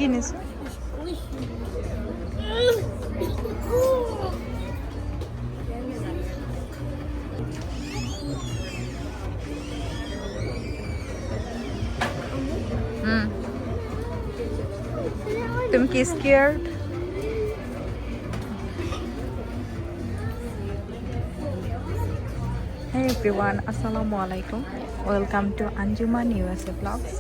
কি নিছো? তুমি কি স্কেয়ার্ড? Hey everyone, আসসালামু আলাইকুম। Welcome to Anjuman USA blogs.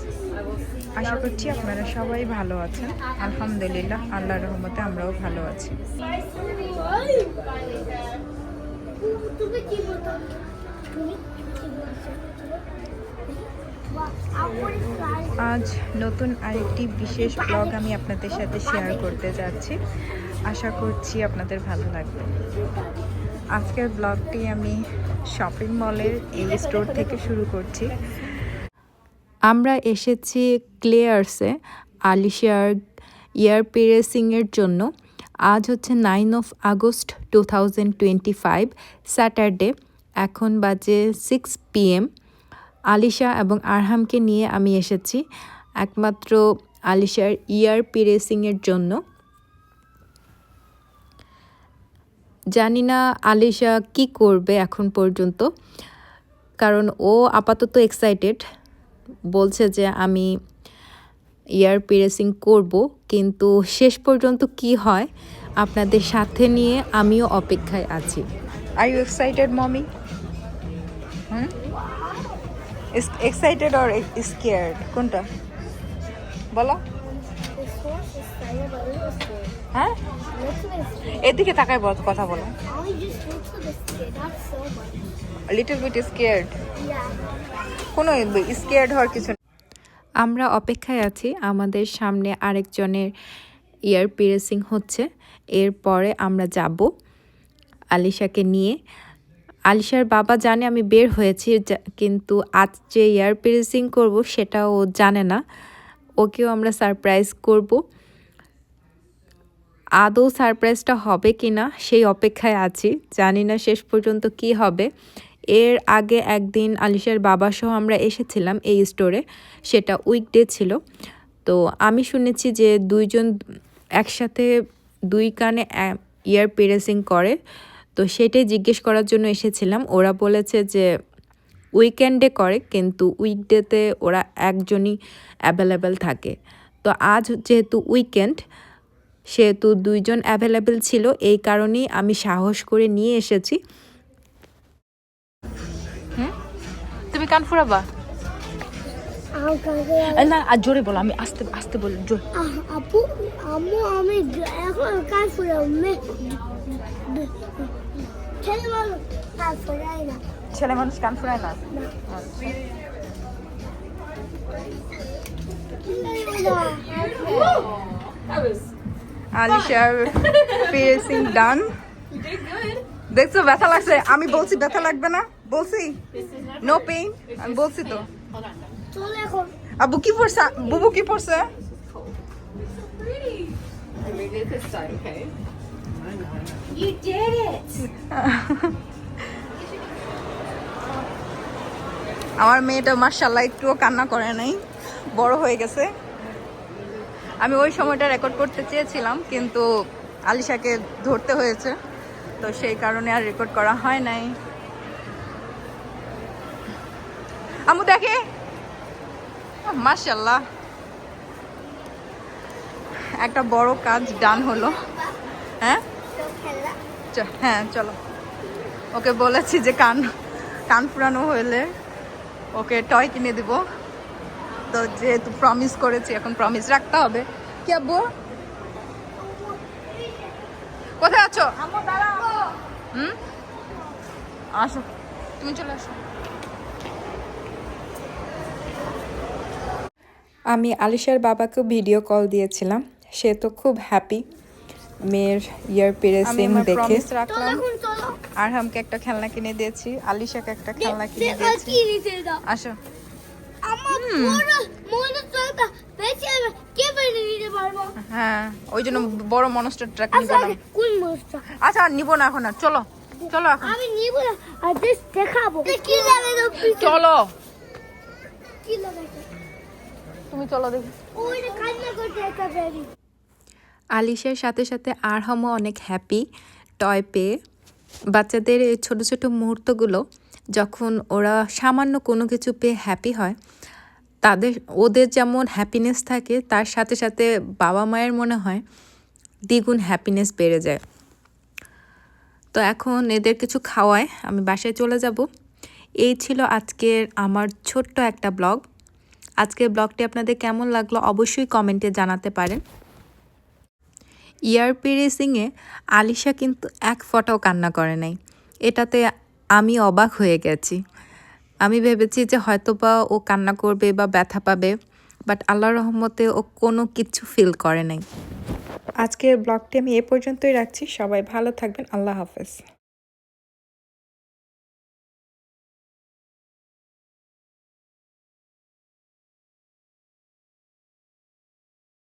আশা করছি আপনারা সবাই ভালো আছেন। আলহামদুলিল্লাহ, আল্লাহর রহমতে আমরাও ভালো আছি। আজ নতুন আরেকটি বিশেষ ব্লগ আমি আপনাদের সাথে শেয়ার করতে যাচ্ছি। আশা করছি আপনাদের ভালো লাগবে। আজকের ব্লগটি আমি শপিং মলের এই স্টোর থেকে শুরু করছি। আমরা এসেছি ক্লেয়ার্সে আলিশার ইয়ার পিয়ার্সিংয়ের জন্য। আজ হচ্ছে 9 আগস্ট 2025 স্যাটারডে। এখন বাজে 6 PM। আলিশা এবং আরহামকে নিয়ে আমি এসেছি একমাত্র আলিশার ইয়ার পিয়ার্সিংয়ের জন্য। জানি না আলিশা কি করবে এখন পর্যন্ত, কারণ ও আপাতত এক্সাইটেড, বলছে যে আমি ইয়ার পিয়ার্সিং করব, কিন্তু শেষ পর্যন্ত কি হয় আপনাদের সাথে নিয়ে আমিও অপেক্ষায় আছি। Are you excited mommy? Excited or scared, কোনটা বলো? হ্যাঁ, এদিকে তাকায় কথা বলো। Little bit scared? কোনো স্কেয়ার্ড হওয়ার কিছু। আমরা অপেক্ষায় আছি, আমাদের সামনে আরেকজনের ইয়ার পিয়ার্সিং হচ্ছে। এরপরে আমরা যাব আলিশাকে নিয়ে। আলিশার বাবা জানে আমি বের হয়েছি, কিন্তু আজ যে ইয়ার পিয়ার্সিং করব সেটা ও জানে না। ওকেও আমরা সারপ্রাইজ করব। আদৌ সারপ্রাইজটা হবে কি না সেই অপেক্ষায় আছি, জানি না শেষ পর্যন্ত কি হবে। এর আগে একদিন আলিশার বাবা সহ আমরা এসেছিলাম এই স্টোরে, সেটা উইকডে ছিল। তো আমি শুনেছি যে দুইজন একসাথে দুই কানে ইয়ার পিয়ার্সিং করে, তো সেটাই জিজ্ঞেস করার জন্য এসেছিলাম। ওরা বলেছে যে উইকেন্ডে করে, কিন্তু উইকডেতে ওরা একজনই অ্যাভেলেবেল থাকে। তো আজ যেহেতু উইকেন্ড, সেহেতু দুইজন অ্যাভেলেবেল ছিল, এই কারণেই আমি সাহস করে নিয়ে এসেছি। তুমি কান ফুরাবা না? আর জোরে বলো, আমি আস্তে আস্তে বলি জোরে। আপু আম্মু আমি এখন কান ফুরাবো। ছেলে মানুষ কান ফুরায় না? আলিশার পিয়ার্সিং ডান। দেখছো ব্যথা লাগছে? আমি বলছি ব্যথা লাগবে না, বলছি নো পেইন, আমি বলছি তো। আবু কি পড়ছে? বুবু কি পড়ছে? আমার মেয়েটা মাশাআল্লাহ একটুও কান্না করে নাই, বড় হয়ে গেছে। আমি ওই সময়টা রেকর্ড করতে চেয়েছিলাম, কিন্তু আলিশাকে ধরতে হয়েছে, তো সেই কারণে আর রেকর্ড করা হয় নাই। আমু দেখে মাশাআল্লাহ একটা বড় কাজ ডান হলো। হ্যাঁ হ্যাঁ, চলো। ওকে বলেছি যে কান ফুরানো হলে ওকে টয় কিনে দিব, তো যেহেতু প্রমিস করেছি এখন প্রমিস রাখতে হবে। কি আব্বু, কোথায় আছো? আসো, তুমি চলে আসো। আমি আলিশার বাবাকে ভিডিও কল দিয়েছিলাম, সে তো খুব হ্যাপি মেয়ের ইয়ার পিয়ার্সিং দেখে। আরহামকে একটা খেলনা কিনে দিয়েছি, আলিশাকে একটা খেলনা কিনে দিয়েছি। আসো। হ্যাঁ, ওই জন্য বড় মনস্টার ট্রাক নিব না। আচ্ছা নিব না এখন, আর চলো চলো এখন। আমি নিব না, আর জাস্ট দেখাবো কি লাগে। চলো। কি লাগে? তুমি চলো দেখি। ওই যে কান্না করছে একটা বেবি। আলিশার সাথে সাথে আরহামও অনেক হ্যাপি টয় পেয়ে। বাচ্চাদের এই ছোটো ছোটো মুহূর্তগুলো যখন ওরা সামান্য কোনো কিছু পেয়ে হ্যাপি হয়, ওদের যেমন হ্যাপিনেস থাকে, তার সাথে সাথে বাবা মায়ের মনে হয় দ্বিগুণ হ্যাপিনেস বেড়ে যায়। তো এখন এদের কিছু খাওয়ায় আমি বাসায় চলে যাব। এই ছিল আজকের আমার ছোট্ট একটা ব্লগ। আজকের ব্লগটি আপনাদের কেমন লাগলো অবশ্যই কমেন্টে জানাতে পারেন। ইয়ারপি রেসিংয়ে আলিশা কিন্তু এক ফোঁটাও কান্না করে নাই, এটাতে আমি অবাক হয়ে গেছি। আমি ভেবেছি যে হয়তোবা ও কান্না করবে বা ব্যথা পাবে, বাট আল্লাহর রহমতে ও কোনো কিছু ফিল করে নাই। আজকের ব্লগটি আমি এ পর্যন্তই রাখছি। সবাই ভালো থাকবেন। আল্লাহ হাফেজ।